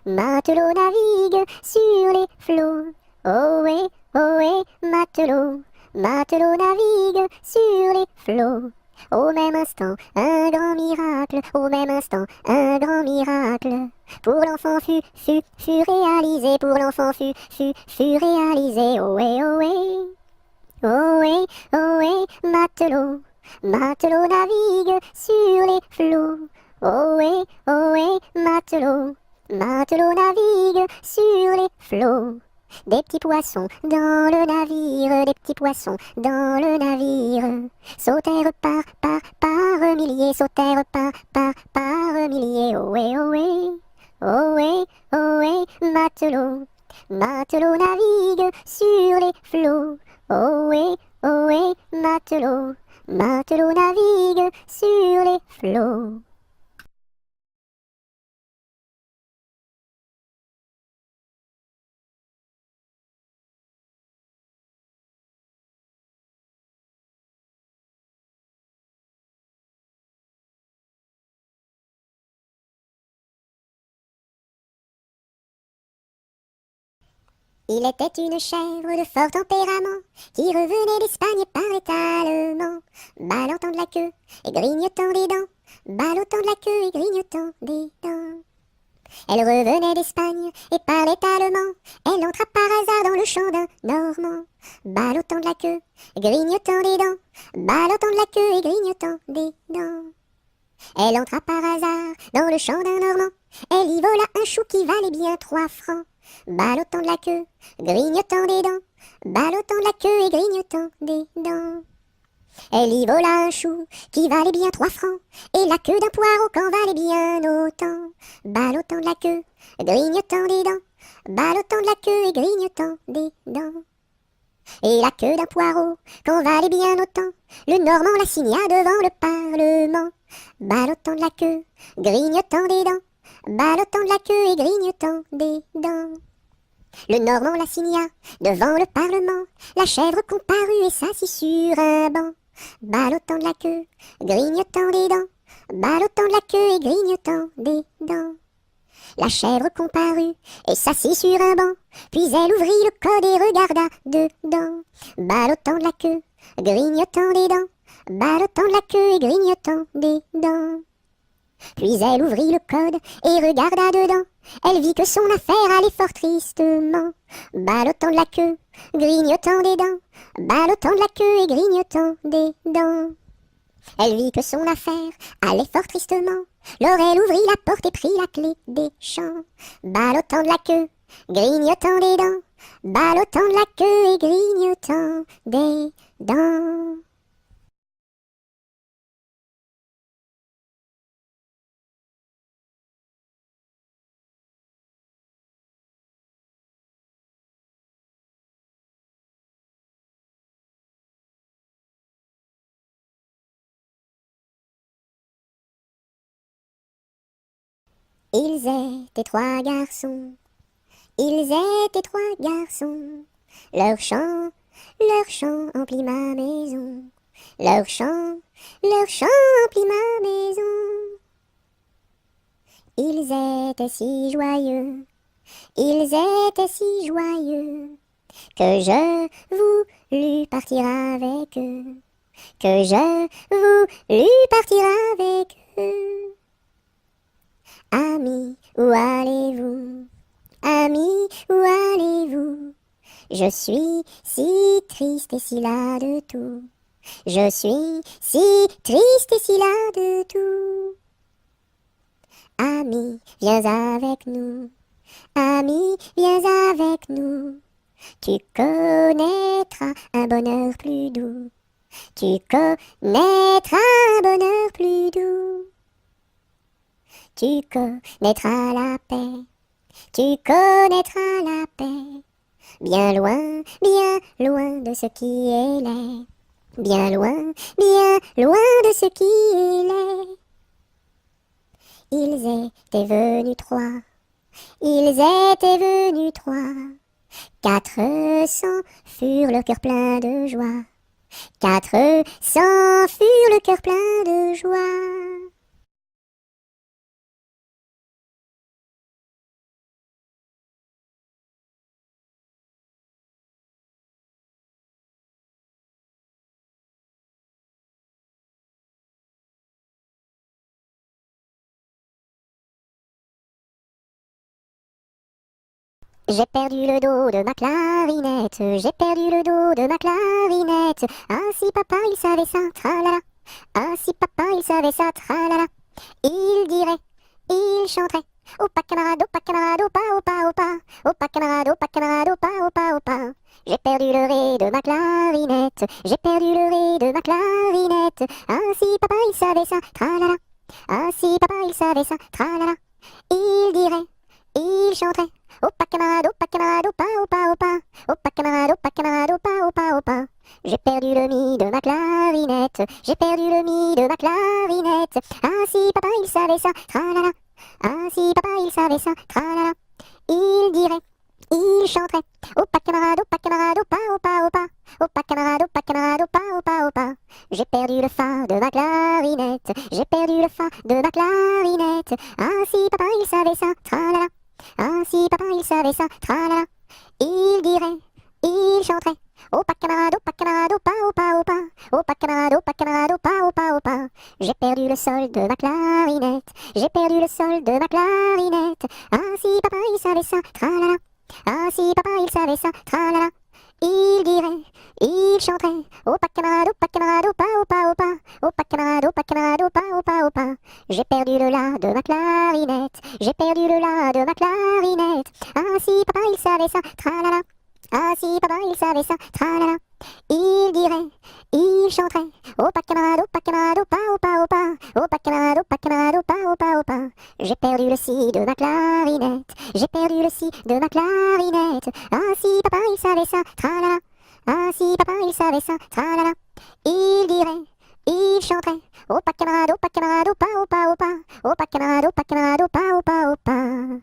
matelot navigue sur les flots, ohé, ohé, matelot, matelot navigue sur les flots. Au même instant, un grand miracle, au même instant, un grand miracle. Pour l'enfant fut réalisé, pour l'enfant fut réalisé, ohé, ohé, ohé, ohé, matelot, matelot navigue sur les flots, ohé, ohé, matelot, matelot navigue sur les flots. Des petits poissons dans le navire, des petits poissons dans le navire, sautèrent par milliers, sautèrent par milliers, ohé, ohé, ohé, ohé, matelot, matelot navigue sur les flots, ohé, ohé, matelot, matelot navigue sur les flots. Il était une chèvre de fort tempérament, qui revenait d'Espagne et parlait allemand, ballottant de la queue et grignotant des dents, ballottant de la queue et grignotant des dents. Elle revenait d'Espagne et parlait allemand, elle entra par hasard dans le champ d'un Normand, ballottant de la queue, grignotant des dents, ballottant de la queue et grignotant des dents. Elle entra par hasard dans le champ d'un Normand, elle y vola un chou qui valait bien 3 francs, ballottant de la queue, grignotant des dents, ballottant de la queue et grignotant des dents. Elle y vola un chou qui valait bien 3 francs, et la queue d'un poireau qu'en valait bien autant. Ballottant de la queue, grignotant des dents, ballottant de la queue et grignotant des dents. Et la queue d'un poireau qu'en valait bien autant, le Normand la signa devant le Parlement. Ballottant de la queue, grignotant des dents, ballottant de la queue et grignotant des dents. Le Normand la signa devant le Parlement, la chèvre comparut et s'assit sur un banc. Ballottant de la queue, grignotant des dents, ballottant de la queue et grignotant des dents. La chèvre comparut et s'assit sur un banc, puis elle ouvrit le code et regarda dedans. Ballottant de la queue, grignotant des dents, ballottant de la queue et grignotant des dents. Puis elle ouvrit le code et regarda dedans. Elle vit que son affaire allait fort tristement. Ballottant de la queue, grignotant des dents, ballottant de la queue et grignotant des dents. Elle vit que son affaire allait fort tristement. Alors elle ouvrit la porte et prit la clé des champs. Ballottant de la queue, grignotant des dents, ballottant de la queue et grignotant des dents. Ils étaient 3 garçons, ils étaient 3 garçons. Leur chant emplit ma maison. Leur chant emplit ma maison. Ils étaient si joyeux, ils étaient si joyeux, que je voulus partir avec eux, que je voulus partir avec eux. Amis, où allez-vous? Amis, où allez-vous? Je suis si triste et si las de tout. Je suis si triste et si las de tout. Amis, viens avec nous. Amis, viens avec nous. Tu connaîtras un bonheur plus doux. Tu connaîtras un bonheur plus doux. Tu connaîtras la paix. Tu connaîtras la paix. Bien loin de ce qui est laid. Bien loin de ce qui est laid. Ils étaient venus 3. Ils étaient venus 3. 400 furent le cœur plein de joie. 400 furent le cœur plein de joie. J'ai perdu le dos de ma clarinette, j'ai perdu le dos de ma clarinette. Ah si papa il savait ça, tralala. Ah si papa il savait ça, tralala. Il dirait, il chanterait. Opa camarade, opa camarade, opa, opa, opa. Opa camarade, opa, opa, opa. J'ai perdu le ré de ma clarinette, j'ai perdu le ré de ma clarinette. Ah si papa il savait ça, tralala. Ah si papa il savait ça, tralala. Il dirait, il chanterait. Opa camarade, opa, opa, opa. Opa camarade, opa, opa, opa. J'ai perdu le mi de ma clarinette, j'ai perdu le mi de ma clarinette. Ah si papa il savait ça, tralala. Ah si papa il savait ça, tralala. Il dirait, il chanterait. Opa camarade, opa, opa, opa. Opa camarade, opa, opa, opa. J'ai perdu le fa de ma clarinette, j'ai perdu le fa de ma clarinette. Ah si papa il savait ça, tralala. Ah si papa il savait ça, tralala. Il dirait, il chanterait. Opa camarade, opa, opa, opa. Opa camarade, opa, opa, opa. J'ai perdu le sol de ma clarinette, j'ai perdu le sol de ma clarinette. Ah si papa il savait ça, tralala. Ah si papa il savait ça, tralala. Il dirait, il chanterait. Opa camarade, opa, opa, opa. Opa camarade, opa, opa, opa. J'ai perdu le la de ma clarinette, j'ai perdu le la de ma clarinette. Ah si papa il savait ça, tralala. Ah si papa il savait ça, tralala. Il dirait, il chanterait, au pas camarade, au pas, au pas, au pas, au pas camarade, au pas camarade, au pas, au pas, au pas. J'ai perdu le si de ma clarinette, j'ai perdu le si de ma clarinette. Ah si papa il savait ça, tralala. Ah si papa il savait ça, tralala. Il dirait, il chanterait, au pas camarade, au pas, au pas, au pas, au pas camarade, au pas camarade, au pas, au pas, au pas.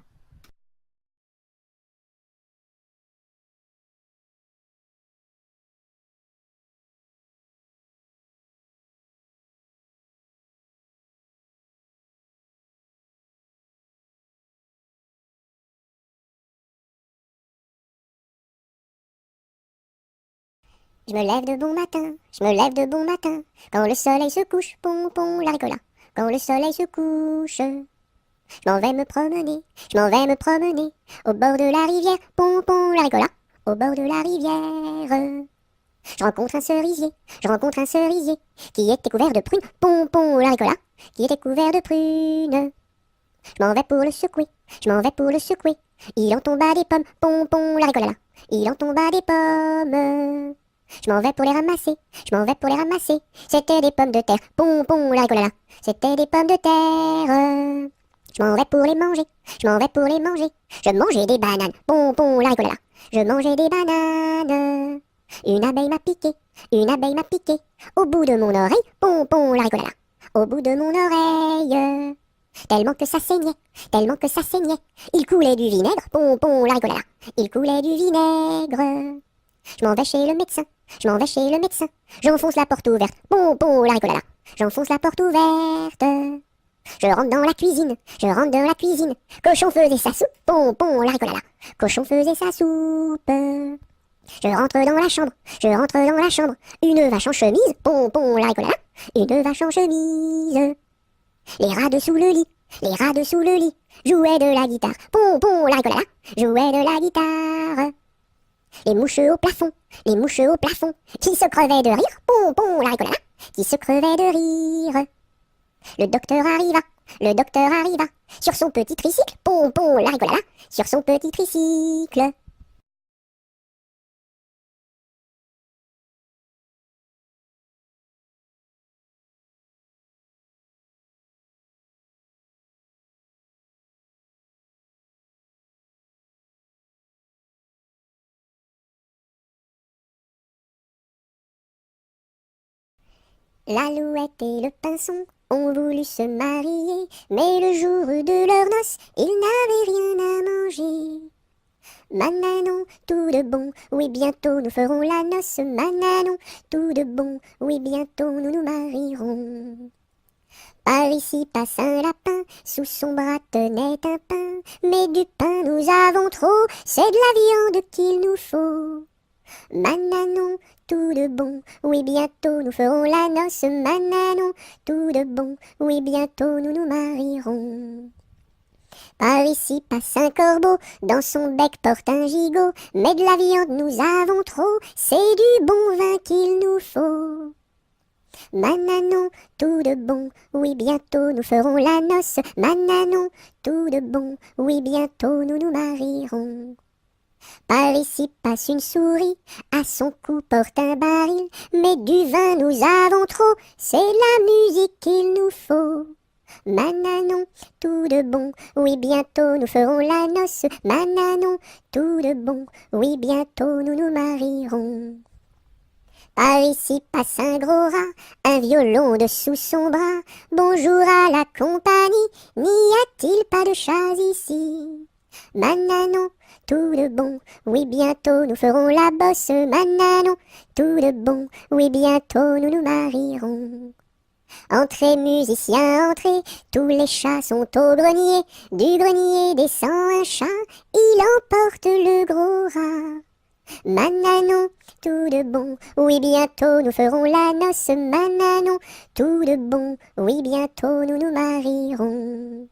Je me lève de bon matin, je me lève de bon matin, quand le soleil se couche, pom pom la ricola. Quand le soleil se couche, je m'en vais me promener, je m'en vais me promener, au bord de la rivière, pom pom la ricola. Au bord de la rivière, je rencontre un cerisier, je rencontre un cerisier, qui était couvert de prunes, pom pom la ricola, qui était couvert de prunes. Je m'en vais pour le secouer, je m'en vais pour le secouer, il en tomba des pommes, pom pom la ricola, il en tomba des pommes. Je m'en vais pour les ramasser, je m'en vais pour les ramasser. C'était des pommes de terre, pom pom la ricolala. C'était des pommes de terre. Je m'en vais pour les manger, je m'en vais pour les manger. Je mangeais des bananes, pom pom la ricolala. Je mangeais des bananes. Une abeille m'a piqué, une abeille m'a piqué. Au bout de mon oreille, pom pom la ricolala. Au bout de mon oreille. Tellement que ça saignait, tellement que ça saignait. Il coulait du vinaigre, pom pom la ricolala. Il coulait du vinaigre. Je m'en vais chez le médecin, je m'en vais chez le médecin. J'enfonce la porte ouverte, pom pom la ricolala. J'enfonce la porte ouverte. Je rentre dans la cuisine, je rentre dans la cuisine. Cochon faisait sa soupe, pom pom la ricolala. Cochon faisait sa soupe. Je rentre dans la chambre, je rentre dans la chambre. Une vache en chemise, pom pom la ricolala. Une vache en chemise. Les rats dessous le lit, les rats dessous le lit. Jouaient de la guitare, pom pom la ricolala. Jouaient de la guitare. Les mouches au plafond, les mouches au plafond, qui se crevaient de rire, pom pom la ricolala, qui se crevaient de rire. Le docteur arriva, le docteur arriva, sur son petit tricycle, pom pom la ricolala, sur son petit tricycle. L'alouette et le pinson ont voulu se marier, mais le jour de leur noces, ils n'avaient rien à manger. Mananon, tout de bon, oui bientôt nous ferons la noce. Mananon, tout de bon, oui bientôt nous nous marierons. Par ici passe un lapin, sous son bras tenait un pain. Mais du pain nous avons trop, c'est de la viande qu'il nous faut. Mananon, tout de bon, oui bientôt nous ferons la noce. Mananon, tout de bon, oui bientôt nous nous marierons. Par ici passe un corbeau, dans son bec porte un gigot. Mais de la viande nous avons trop, c'est du bon vin qu'il nous faut. Mananon, tout de bon, oui bientôt nous ferons la noce. Mananon, tout de bon, oui bientôt nous nous marierons. Par ici passe une souris, à son cou porte un baril. Mais du vin nous avons trop, c'est la musique qu'il nous faut. Mananon, tout de bon, oui bientôt nous ferons la noce. Mananon, tout de bon, oui bientôt nous nous marierons. Par ici passe un gros rat, un violon dessous son bras. Bonjour à la compagnie, n'y a-t-il pas de chats ici? Mananon, tout de bon, oui bientôt nous ferons la bosse. Mananon, tout de bon, oui bientôt nous nous marierons. Entrez musiciens, entrez, tous les chats sont au grenier. Du grenier descend un chat, il emporte le gros rat. Mananon, tout de bon, oui bientôt nous ferons la noce. Mananon, tout de bon, oui bientôt nous nous marierons.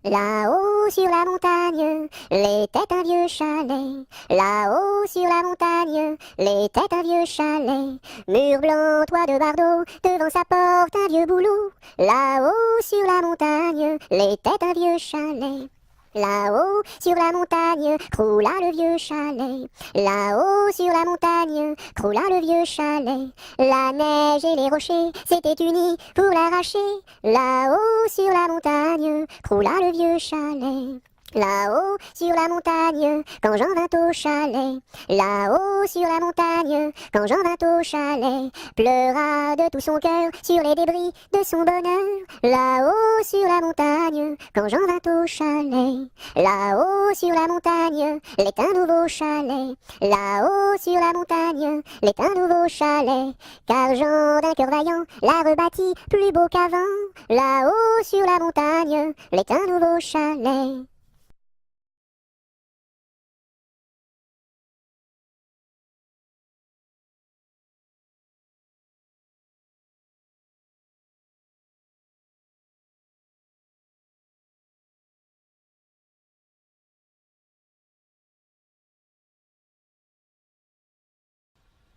Là-haut sur la montagne, l'était un vieux chalet. Là-haut sur la montagne, l'était un vieux chalet. Mur blanc, toit de bardeaux, devant sa porte un vieux bouleau. Là-haut sur la montagne, l'était un vieux chalet. Là-haut sur la montagne, croula le vieux chalet. Là-haut sur la montagne, croula le vieux chalet. La neige et les rochers s'étaient unis pour l'arracher. Là-haut sur la montagne, croula le vieux chalet. Là-haut sur la montagne, quand Jean vint au chalet. Là-haut sur la montagne, quand Jean vint au chalet, pleura de tout son cœur sur les débris de son bonheur. Là-haut sur la montagne, quand Jean vint au chalet. Là-haut sur la montagne, l'est un nouveau chalet. Là-haut sur la montagne, l'est un nouveau chalet. Car Jean d'un cœur vaillant l'a rebâti plus beau qu'avant. Là-haut sur la montagne, l'est un nouveau chalet.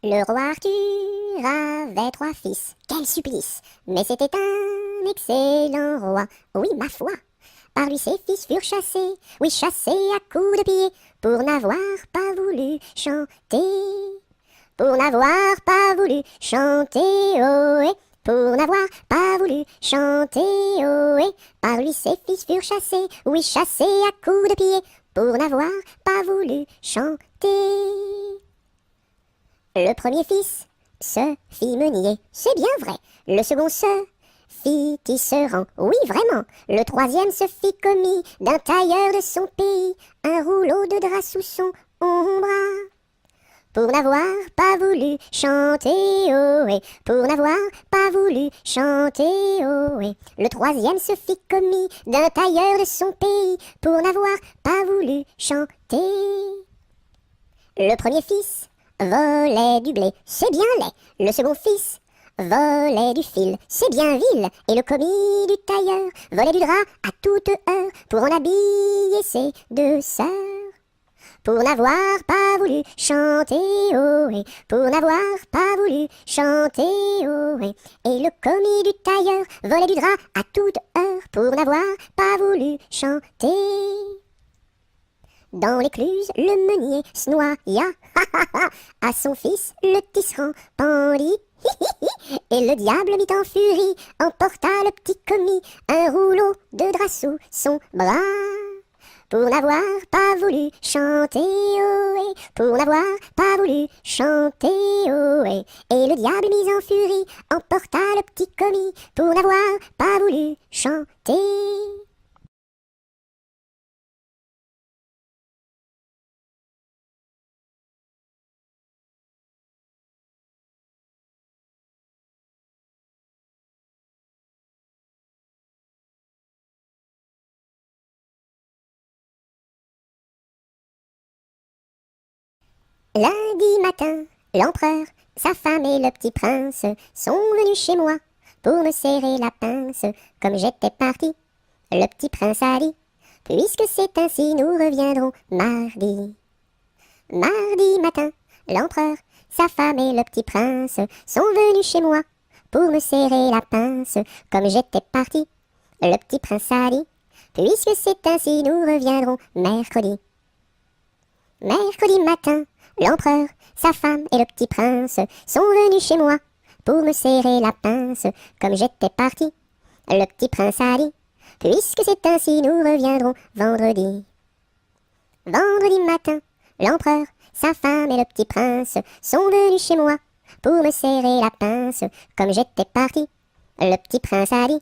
Le roi Arthur avait 3 fils, quel supplice! Mais c'était un excellent roi, oui ma foi. Par lui ses fils furent chassés, oui chassés à coups de pied, pour n'avoir pas voulu chanter. Pour n'avoir pas voulu chanter, ohé, pour n'avoir pas voulu chanter, ohé. Par lui ses fils furent chassés, oui chassés à coups de pied, pour n'avoir pas voulu chanter. Le premier fils se fit meunier, c'est bien vrai. Le second se fit tisserand, oui vraiment. Le troisième se fit commis d'un tailleur de son pays, un rouleau de drap sous son bras. Pour n'avoir pas voulu chanter, ohé, pour n'avoir pas voulu chanter, ohé. Le troisième se fit commis d'un tailleur de son pays, pour n'avoir pas voulu chanter. Le premier fils volait du blé, c'est bien laid. Le second fils volait du fil, c'est bien vil. Et le commis du tailleur volait du drap à toute heure pour en habiller ses 2 sœurs. Pour n'avoir pas voulu chanter, ohé, pour n'avoir pas voulu chanter, ohé. Et le commis du tailleur volait du drap à toute heure pour n'avoir pas voulu chanter. Dans l'écluse, le meunier se noya, à son fils le tisserand pendit, et le diable mit en furie, emporta le petit commis, un rouleau de drap sous son bras. Pour n'avoir pas voulu chanter, ohé, pour n'avoir pas voulu chanter, ohé. Et le diable mis en furie, emporta le petit commis, pour n'avoir pas voulu chanter. Lundi matin, l'empereur, sa femme et le petit prince sont venus chez moi pour me serrer la pince. Comme j'étais parti, le petit prince a dit: puisque c'est ainsi, nous reviendrons mardi. Mardi matin, l'empereur, sa femme et le petit prince sont venus chez moi pour me serrer la pince. Comme j'étais parti, le petit prince a dit: puisque c'est ainsi, nous reviendrons mercredi. Mercredi matin, l'empereur, sa femme et le petit prince sont venus chez moi pour me serrer la pince. Comme j'étais parti, le petit prince a dit: puisque c'est ainsi, nous reviendrons vendredi. Vendredi matin, l'empereur, sa femme et le petit prince sont venus chez moi pour me serrer la pince. Comme j'étais parti, le petit prince a dit: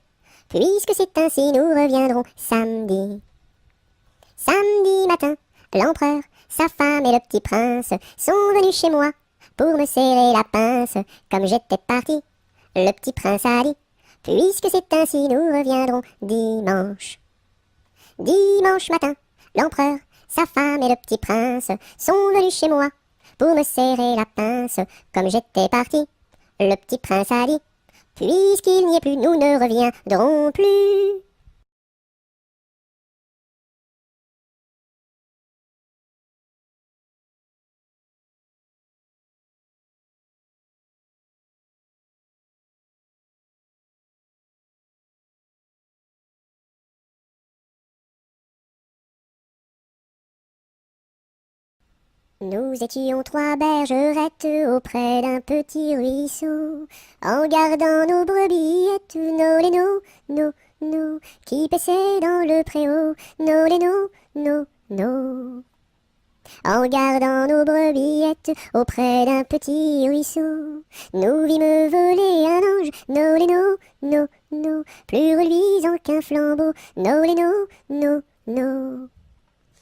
puisque c'est ainsi, nous reviendrons samedi. Samedi matin, l'empereur, sa femme et le petit prince sont venus chez moi pour me serrer la pince. Comme j'étais parti, le petit prince a dit: puisque c'est ainsi, nous reviendrons dimanche. Dimanche matin, l'empereur, sa femme et le petit prince sont venus chez moi pour me serrer la pince. Comme j'étais parti, le petit prince a dit: puisqu'il n'y est plus, nous ne reviendrons plus. Nous étions trois bergerettes auprès d'un petit ruisseau, en gardant nos brebillettes, nos lénos, nos, qui paissaient dans le préau, nos lénos, nos. En gardant nos brebillettes auprès d'un petit ruisseau, nous vîmes voler un ange, nos lénos, nos, plus reluisant qu'un flambeau, nos lénos, nos.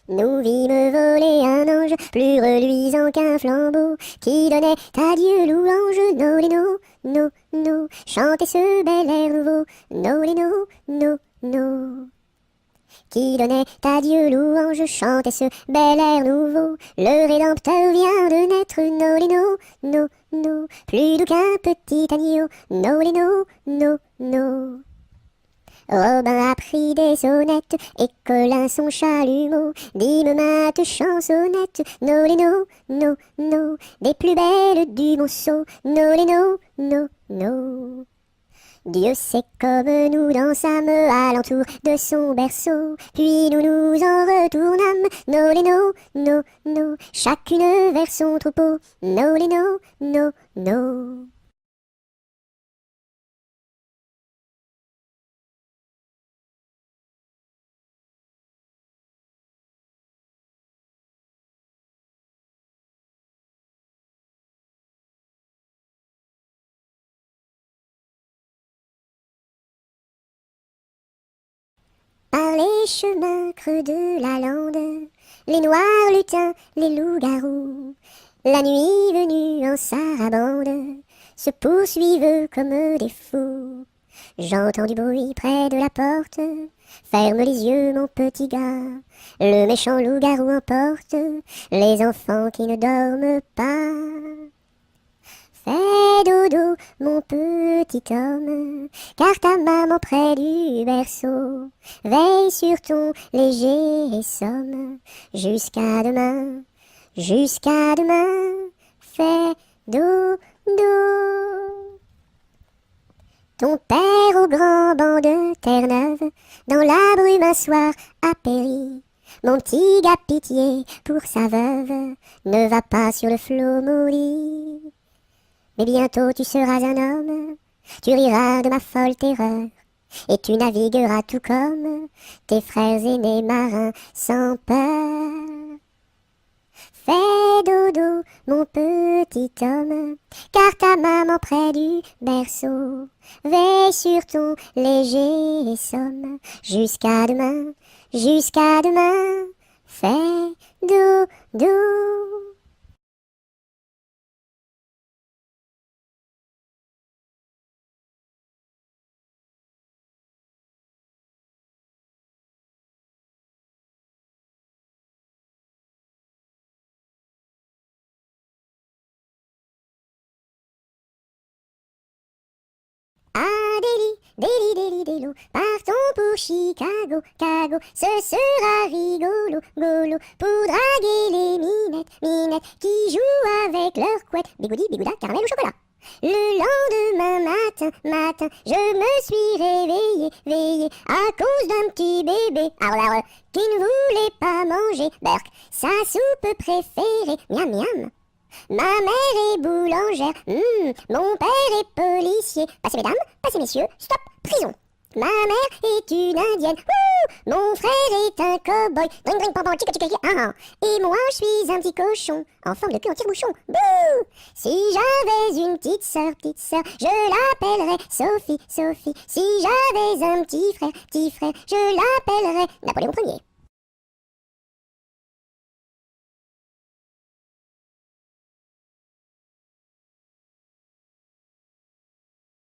Nous vîmes voler un ange, plus reluisant qu'un flambeau, qui donnait à Dieu louange, nos lénos, nos, chantait ce bel air nouveau, nos lénos, nos. Qui donnait à Dieu louange, chantait ce bel air nouveau. Le Rédempteur vient de naître, nos lénos, nos, plus doux qu'un petit agneau, nos lénos, nos. Robin a pris des sonnettes, et Colin son chalumeau, dîme mainte chansonnette, nos lénos, nos, des plus belles du monceau, nos lénos, nos. Dieu sait comme nous dansâmes alentour de son berceau, puis nous nous en retournâmes, nos lénos, nos, chacune vers son troupeau, nos lénos, nos. Par les chemins creux de la lande, les noirs lutins, les loups-garous, la nuit venue en sarabande, se poursuivent comme des fous. J'entends du bruit près de la porte, ferme les yeux mon petit gars, le méchant loup-garou emporte les enfants qui ne dorment pas. Fais dodo, mon petit homme, car ta maman près du berceau veille sur ton léger somme. Jusqu'à demain, fais dodo. Ton père au grand banc de Terre-Neuve, dans la brume un soir a péri. Mon petit gars pitié pour sa veuve, ne va pas sur le flot maudit. Mais bientôt tu seras un homme, tu riras de ma folle terreur, et tu navigueras tout comme tes frères aînés marins sans peur. Fais dodo, mon petit homme, car ta maman près du berceau veille sur ton léger somme. Jusqu'à demain, fais dodo. Ah, délo, partons pour Chicago, ce sera rigolo, pour draguer les minettes, qui jouent avec leurs couettes, bigoudi, bigouda, caramel ou chocolat. Le lendemain matin, je me suis réveillé, à cause d'un petit bébé, qui ne voulait pas manger, Berk, sa soupe préférée, miam miam. Ma mère est boulangère, mon père est policier. Passez mesdames, passez messieurs, stop, prison. Ma mère est une indienne, mon frère est un cow-boy, dring dring pam pam tica tica tica, et moi je suis un petit cochon, en forme de queue en tire-bouchon, bouh. Si j'avais une petite sœur, je l'appellerais Sophie. Si j'avais un petit frère, je l'appellerais Napoléon Ier.